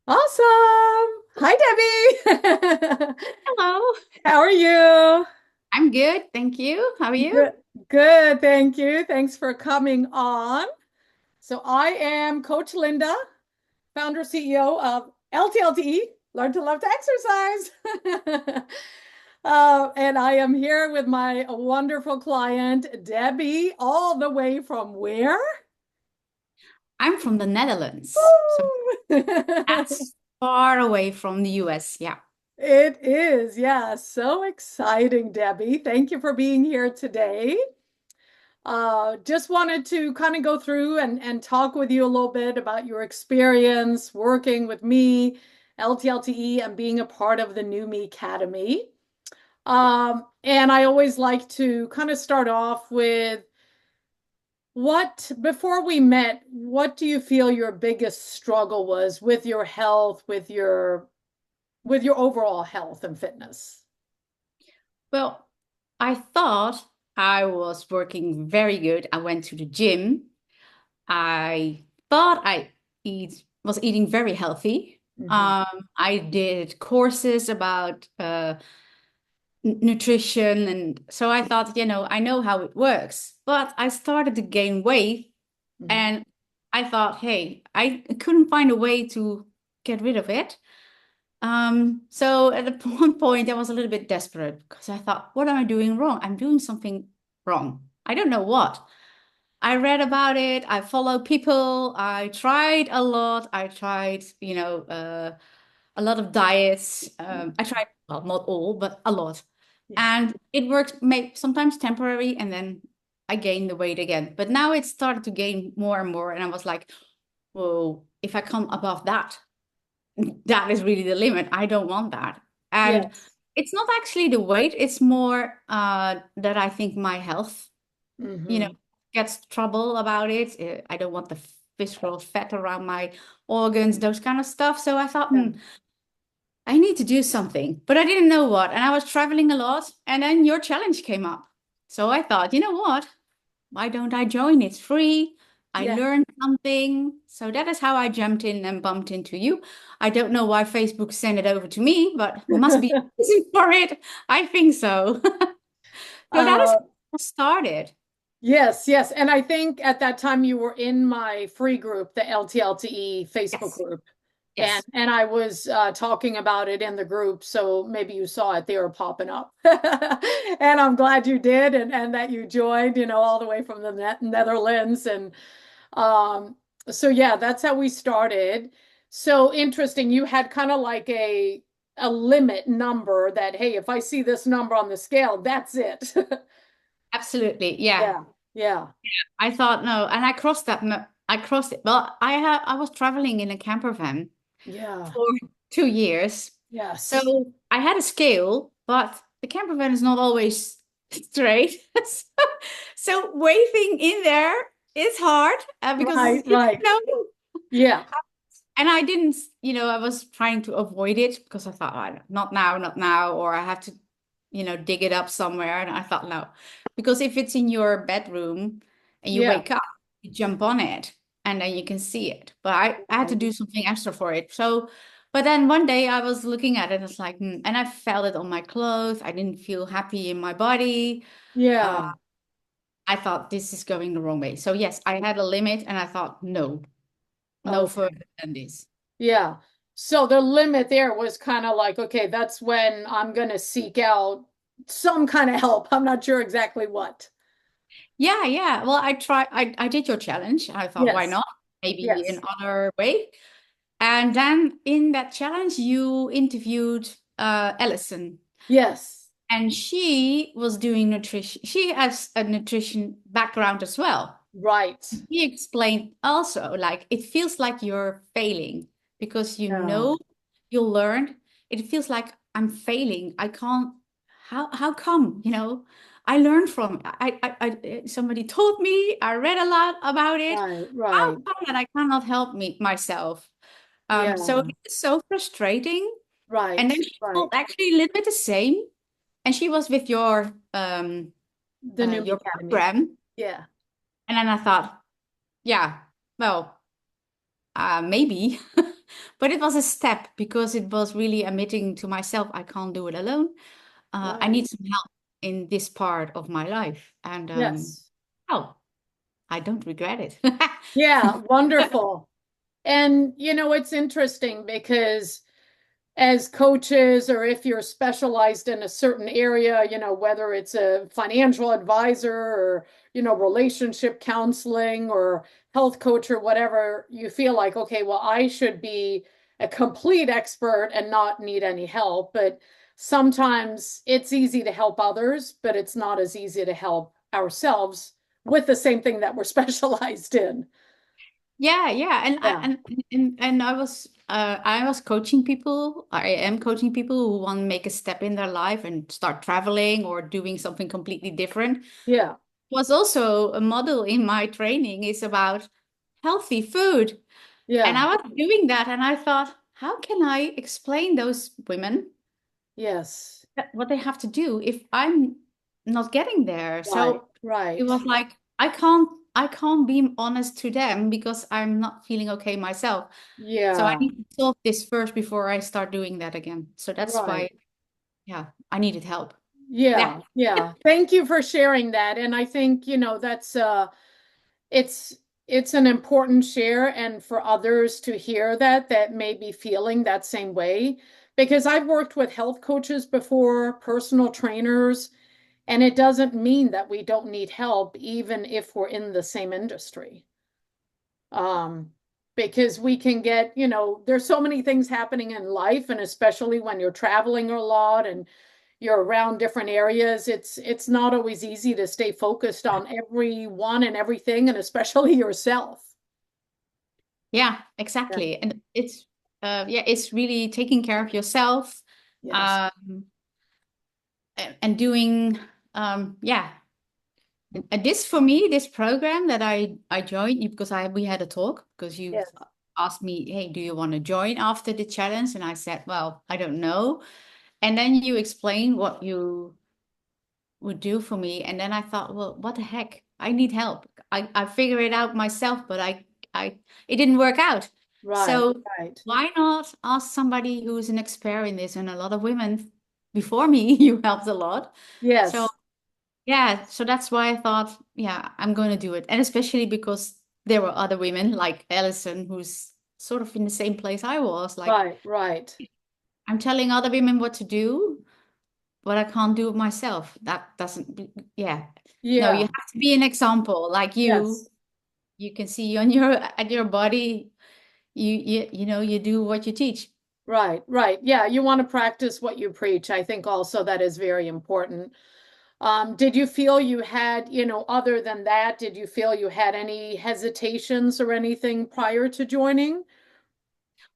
Awesome. Hi, Debbie. Hello. How are you? I'm good, thank you. How are you? Good. Good, thank you. Thanks for coming on. So I am Coach Linda, founder CEO of LTLTE, Learn to Love to Exercise. And I am here with my wonderful client, Debbie, all the way from where? I'm from the Netherlands, so Woo! that's far away from the US. Yeah. It is, yeah, so exciting, Debbie. Thank you for being here today. Just wanted to kind of go through and talk with you a little bit about your experience working with me, LTLTE, and being a part of the New Me Academy. And I always like to kind of start off with before we met, what do you feel your biggest struggle was with your health, with your overall health and fitness? Well, I thought I was working very good. I went to the gym. I thought I was eating very healthy. Mhm. I did courses about nutrition, and so I thought, I know how it works. But I started to gain weight. Mhm. And I thought, hey, I couldn't find a way to get rid of it. So at one point, I was a little bit desperate because I thought, what am I doing wrong? I'm doing something wrong. I don't know what. I read about it. I follow people. I tried a lot. I tried, a lot of diets. I tried, well, not all, but a lot. Yeah. And it worked, sometimes temporary, and then I gained the weight again. But now it started to gain more and more. And I was like, whoa, if I come above that, that is really the limit. I don't want that. And Yes. it's not actually the weight, it's more that I think my health, you know, Hmm. gets trouble about it. I don't want the visceral fat around my organs, those kind of stuff. So I thought, Yeah. I need to do something, but I didn't know what. And I was traveling a lot, and then your challenge came up. So I thought, you know what? Why don't I join? It's free. I Yeah. learned something. So that is how I jumped in and bumped into you. I don't know why Facebook sent it over to me, but must be a reason for it. I think so. So that is Uh, how it started. yes, yes. And I think at that time you were in my free group, the LTLTE Facebook Yes, group. And yes. and I was talking about it in the group, so maybe you saw it. They were popping up. And I'm glad you did and that you joined, all the way from the Netherlands. And um, so yeah, that's how we started. So interesting. You had kind of like a limit number that, hey, if I see this number on the scale, that's it. Absolutely. Yeah. Yeah, yeah, I thought no, and I crossed that. No, I crossed it. Well, I was traveling in a camper van yeah, for 2 years. yes. So I had a scale, but the camper van is not always straight. So waving in there is hard because Right, right. Yeah, and I didn't, I was trying to avoid it because I thought, oh, not now, not now, or I have to, dig it up somewhere. And I thought, no, because if it's in your bedroom and you yeah. wake up, you jump on it and then you can see it. But I had to Right. do something extra for it. So, but then one day I was looking at it, it's like, and I felt it on my clothes. I didn't feel happy in my body. Uh, Yeah. I thought this is going the wrong way. So yes, I had a limit and I thought, no, no Okay. further than this. Yeah. So the limit there was kind of like, okay, that's when I'm going to seek out some kind of help. I'm not sure exactly what. Yeah, yeah. Well, I did your challenge. I thought, why Yes. not? Maybe Yes. in other way. And then in that challenge, you interviewed Allison, Yes. and she was doing nutrition. She has a nutrition background as well. Right. He explained also, like, it feels like you're failing because Yeah. you learned. It feels like I'm failing. I can't, how come, I learned from, somebody told me, I read a lot about it. Right. How Right. come that I cannot help me myself? So Yeah. it's so frustrating. And Right. then she felt Right. actually a little bit the same. And she was with The New Me your Academy. program. Yeah. And then I thought, yeah, well, maybe. But it was a step because it was really admitting to myself, I can't do it alone. I Right. need some help in this part of my life. And Yes. oh, I don't regret it. Yeah, wonderful. And it's interesting because as coaches, or if you're specialized in a certain area, whether it's a financial advisor or, relationship counseling or health coach or whatever, you feel like, okay, well, I should be a complete expert and not need any help. But sometimes it's easy to help others, but it's not as easy to help ourselves with the same thing that we're specialized in. Yeah, yeah, and Yeah. I was coaching people. I am coaching people who want to make a step in their life and start traveling or doing something completely different. Yeah. Was also a model in my training is about healthy food. And Yeah. I was doing that and I thought, how can I explain those women Yes. what they have to do if I'm not getting there? Right. So it Right. was like I can't be honest to them because I'm not feeling okay myself. So I Yeah. need to solve this first before I start doing that again. So that's Right. why, yeah, I needed help. Yeah. Yeah. Yeah. Thank you for sharing that. And I think, that's it's it's an important share, and for others to hear that may be feeling that same way. Because I've worked with health coaches before, personal trainers, and it doesn't mean that we don't need help, even if we're in the same industry. Um, because we can get, there's so many things happening in life, and especially when you're traveling a lot and you're around different areas, it's not always easy to stay focused on everyone and everything, and especially yourself. Yeah, Yeah. exactly. And it's really taking care of yourself, Yes. um, and doing, yeah. And this for me, this program that I joined because we had a talk because you Yes. asked me, hey, do you want to join after the challenge? And I said, well, I don't know. And then you explained what you would do for me. And then I thought, well, what the heck? I need help. I figure it out myself, but I it didn't work out. Right. So Right. why not ask somebody who's an expert in this? And a lot of women before me, you helped a lot. So Yes. yeah, so that's why I thought, yeah, I'm going to do it. And especially because there were other women like Alison, who's sort of in the same place I was. Like, Right. Right. I'm telling other women what to do, but I can't do it myself. That doesn't, yeah. No, you Yeah. have to be an example. Like Yes. you can see on your at your body, you do what you teach. Right. Right. Yeah. You want to practice what you preach. I think also that is very important. Did you feel you had, other than that, did you feel you had any hesitations or anything prior to joining?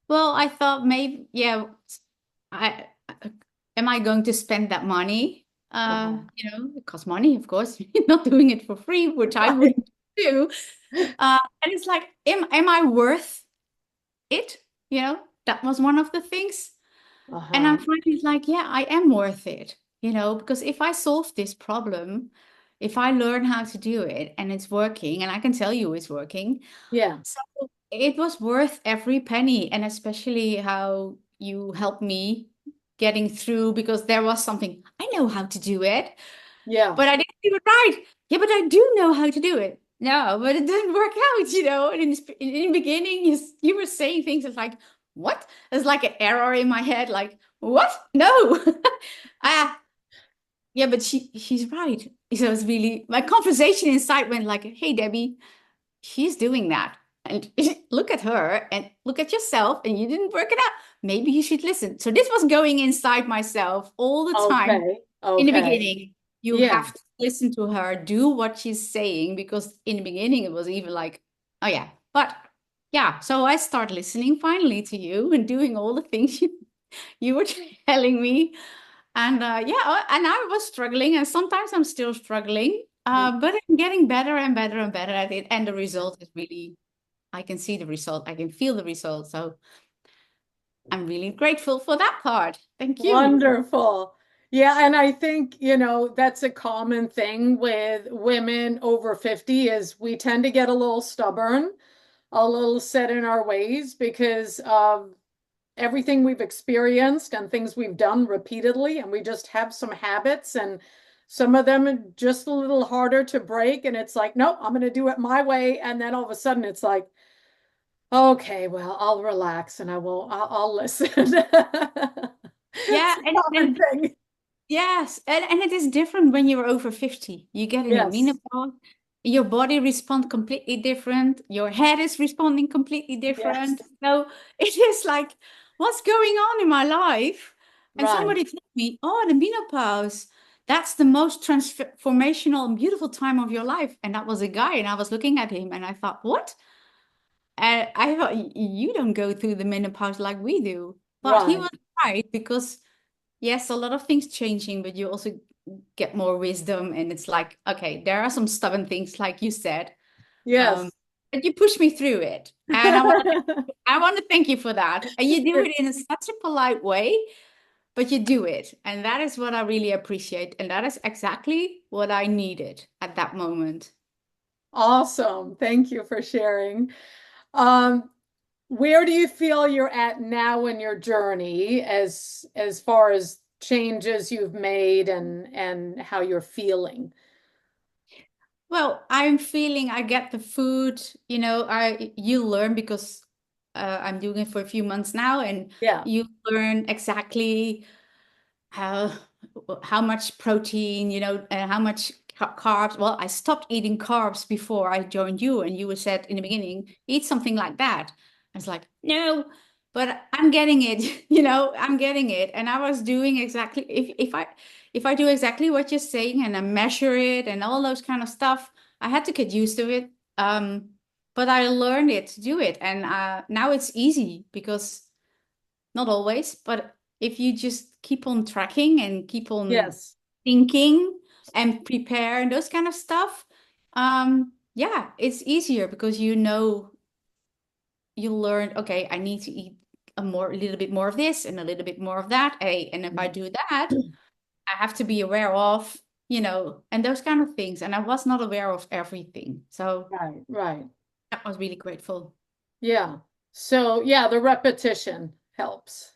Well, I thought maybe, yeah, I am I going to spend that money? Uh-huh. It costs money, of course. You're not doing it for free, which I Right. wouldn't do. And it's like, am I worth it? That was one of the things. And I'm Uh-huh. finding like, yeah, I am worth it, because if I solve this problem, if I learn how to do it and it's working, and I can tell you it's working, Yeah. so it was worth every penny, and especially how you helped me getting through because there was something I know how to do it, Yeah. but I didn't do it right. Yeah, but I do know how to do it. No, but it didn't work out. And in the beginning, you were saying things it's like, what? There's like an error in my head, like, what? No. Ah, yeah, but she's right. So it's really my conversation inside went like, hey, Debbie, she's doing that. And look at her and look at yourself, and you didn't work it out. Maybe you should listen. So this was going inside myself all the time. Okay. In the Okay. beginning, you Yeah. have to listen to her, do what she's saying, because in the beginning it was even like, oh yeah. But yeah, so I start listening finally to you and doing all the things you were telling me. And and I was struggling, and sometimes I'm still struggling. But I'm getting better and better and better at it. And the result is really, I can see the result, I can feel the result. So I'm really grateful for that part. Thank you. Wonderful. Yeah, and I think, that's a common thing with women over 50 is we tend to get a little stubborn, a little set in our ways because of everything we've experienced and things we've done repeatedly, and we just have some habits, and some of them are just a little harder to break. And it's like, nope, I'm going to do it my way. And then all of a sudden, it's like, okay, well, I'll relax and I'll listen. Yeah, It's a common thing. yes, and it is different when you're over 50. You get in a Yes, menopause, your body responds completely different, your head is responding completely yes, different. So it is like, what's going on in my life? And right, somebody told me, oh, the menopause, that's the most transformational and beautiful time of your life. And that was a guy, and I was looking at him and I thought, what? And I thought, You don't go through the menopause like we do." But he right. was right, because yes, a lot of things changing, but you also get more wisdom. And it's like, okay, there are some stubborn things, like you said, um, Yes. but you push me through it. And I want to thank you for that. And you do it in such a polite way, but you do it. And that is what I really appreciate. And that is exactly what I needed at that moment. Awesome. Thank you for sharing. Um, where do you feel you're at now in your journey as far as changes you've made and how you're feeling? Well, I'm feeling I get the food, you learn, because I'm doing it for a few months now, and Yeah. you learn exactly how how much protein, how much carbs. Well, I stopped eating carbs before I joined you, and you said in the beginning, eat something like that. I was like, no, but I'm getting it, I'm getting it. And I was doing exactly, if I do exactly what you're saying, and I measure it and all those kind of stuff, I had to get used to it. But I learned it to do it, and now it's easy, because not always, but if you just keep on tracking and keep on Yes. thinking and prepare and those kind of stuff, yeah, it's easier, because you learn, okay, I need to eat a little bit more of this and a little bit more of that. Hey, and if I do that, I have to be aware of, and those kind of things. And I was not aware of everything. So Right, right. that was really grateful. Yeah. So yeah, the repetition helps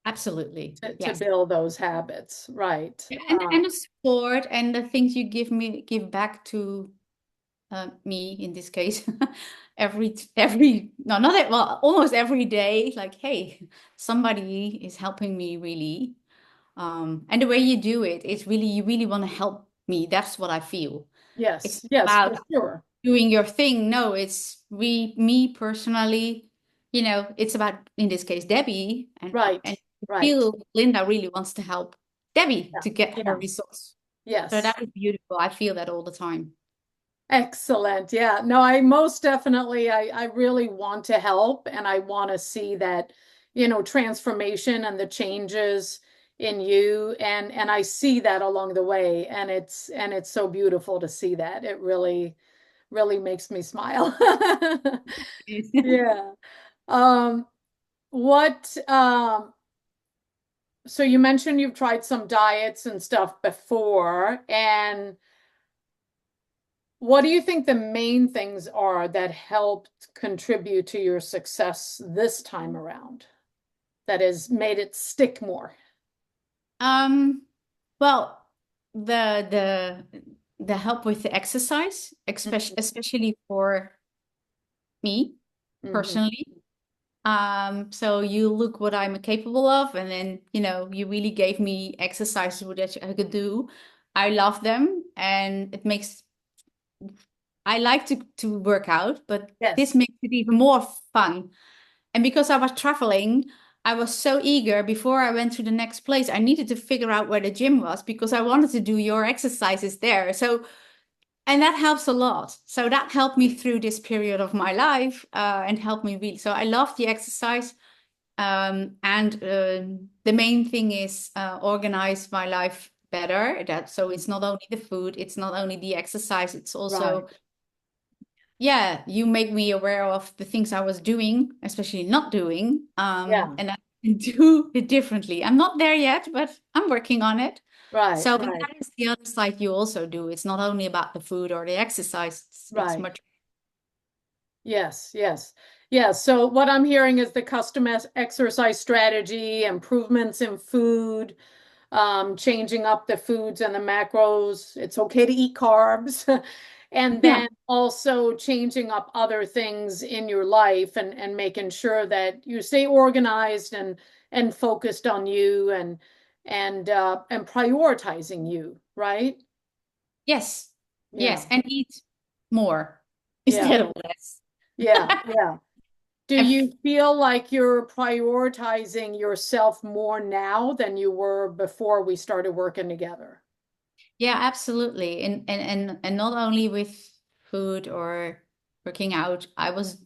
Absolutely. to Yes. build those habits. Right. And the support and the things you give back to me in this case, every no, not that, well, almost every day, like, hey, somebody is helping me, really. And the way you do it is really, you really want to help me. That's what I feel. It's Yes, yes, for about sure. doing your thing. No, it's me personally. It's about, in this case, Debbie, Right, and I right. feel Linda really wants to help Debbie Yeah, to get her yeah. results. So Yes. that is beautiful. I feel that all the time. Excellent. Yeah. No, I most definitely I really want to help, and I want to see that, transformation and the changes in you, and I see that along the way, and it's so beautiful to see that. It really really makes me smile. Yeah. Um what so you mentioned you've tried some diets and stuff before, and what do you think the main things are that helped contribute to your success this time around that has made it stick more? Um, well, the help with the exercise, especially for me Mm-hmm. personally. So you look what I'm capable of, and then you really gave me exercises that I could do. I love them, and I like to work out, but this Yes. makes it even more fun. And because I was traveling, I was so eager before I went to the next place. I needed to figure out where the gym was, because I wanted to do your exercises there. So, and that helps a lot. So that helped me through this period of my life, and helped me really. So I love the exercise. And the main thing is organize my life better. So it's not only the food, it's not only the exercise, it's Right. also, yeah, you make me aware of the things I was doing, especially not doing, Yeah. and I can do it differently. I'm not there yet, but I'm working on it. Right. So Right. that is the other side you also do. It's not only about the food or the exercise. It's Right. much. Yes, yes. Yes. So what I'm hearing is the custom exercise strategy, improvements in food, changing up the foods and the macros. It's okay to eat carbs. And Yeah. then also changing up other things in your life and making sure that you stay organized and focused on you and prioritizing you, right? Yes. Yeah. Yes. And eat more Yeah. instead of less. Yeah. Yeah. Do And you feel like you're prioritizing yourself more now than you were before we started working together? yeah, absolutely. And not only with food or working out, I was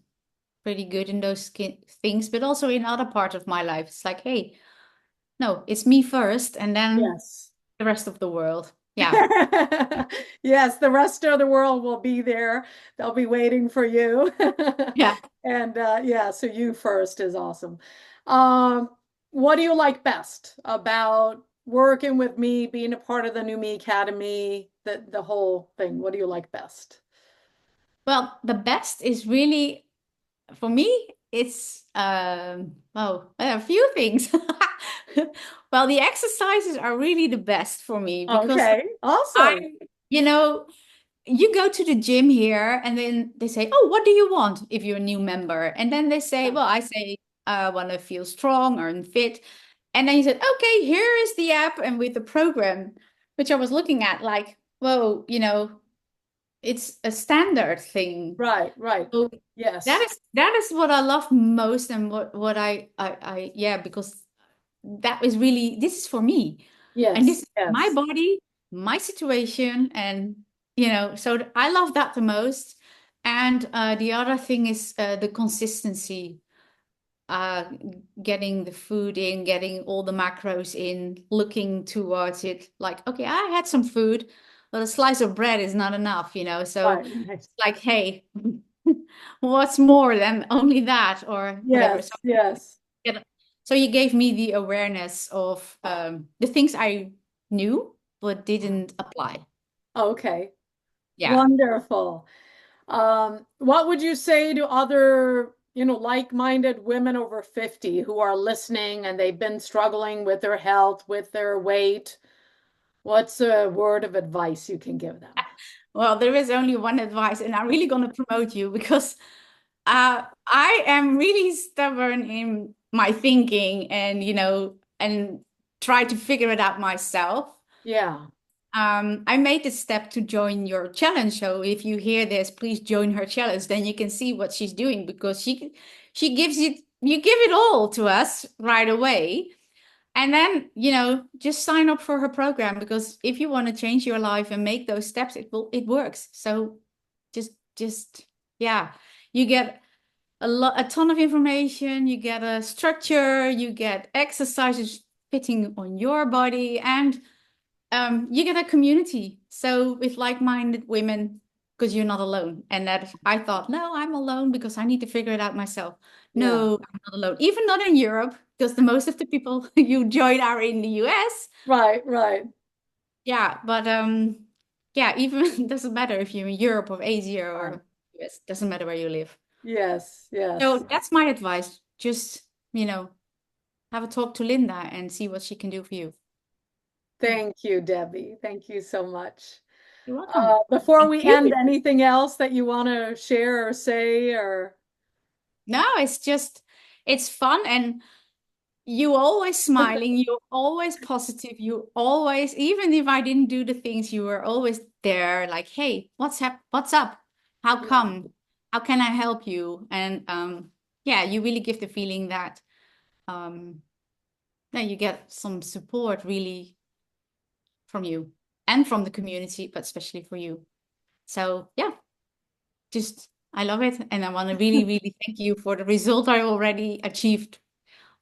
pretty good in those things, but also in other parts of my life. It's like, hey, no, it's me first, and then Yes. the rest of the world. Yeah. Yes, the rest of the world will be there. They'll be waiting for you. Yeah. And yeah, so you first is awesome. Um, what do you like best about working with me, being a part of the New Me Academy, the whole thing? What do you like best? Well, the best is really for me, it's oh, a few things. Well, the exercises are really the best for me because Okay, I, awesome. you know, you go to the gym here and then they say, "Oh, what do you want if you're a new member?" And then they say, Yeah, "Well, I say I want to feel strong or fit." And then you said, "Okay, here is the app and with the program," which I was looking at like, "Whoa, it's a standard thing." right, right. So Yes, that is what I love most and what I yeah, because that is really this is for me. And this yes, is my yes. body, my situation, and so I love that the most. And the other thing is the consistency, uh, getting the food in, getting all the macros in, looking towards it. Like, okay, I had some food, but a slice of bread is not enough, So Right, right. like, hey, what's more than only that or whatever? So Yes, yes. yeah, so you gave me the awareness of the things I knew but didn't apply. Okay. Yeah. Wonderful. What would you say to other, like-minded women over 50 who are listening and they've been struggling with their health, with their weight? What's a word of advice you can give them? Well, there is only one advice, and I'm really going to promote you because I am really stubborn in my thinking and, and try to figure it out myself. Yeah, I made the step to join your challenge. So if you hear this, please join her challenge. Then you can see what she's doing because she gives you give it all to us right away. And then, just sign up for her program because if you want to change your life and make those steps, it works. So just yeah, you get a ton of information, you get a structure, you get exercises fitting on your body, and you get a community. So with like-minded women, because you're not alone. And that I thought, no, I'm alone because I need to figure it out myself. yeah. No, I'm not alone. Even not in Europe, because the most of the people you join are in the US. Right, right. Yeah, but yeah, even it doesn't matter if you're in Europe or Asia Right. or US, doesn't matter where you live. Yes, So yes. that's my advice. Just, have a talk to Linda and see what she can do for you. Yeah. Thank you, Debbie. Thank you so much. You're welcome. Before Thank we end, you. anything else that you want to share or say or No, it's fun and you always smiling, you're always positive, you always, even if I didn't do the things, you were always there, like, hey, what's up? How yeah, come? How can I help you? And yeah, you really give the feeling that um that you get some support really from you and from the community, but especially for you. So yeah, just I love it. And I want to really, really thank you for the result I already achieved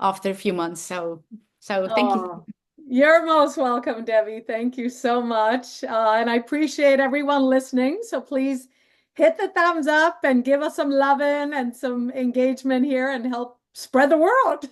after a few months. So thank you. Oh, you're most welcome, Debbie. Thank you so much. And I appreciate everyone listening. So please hit the thumbs up and give us some loving and some engagement here and help spread the world.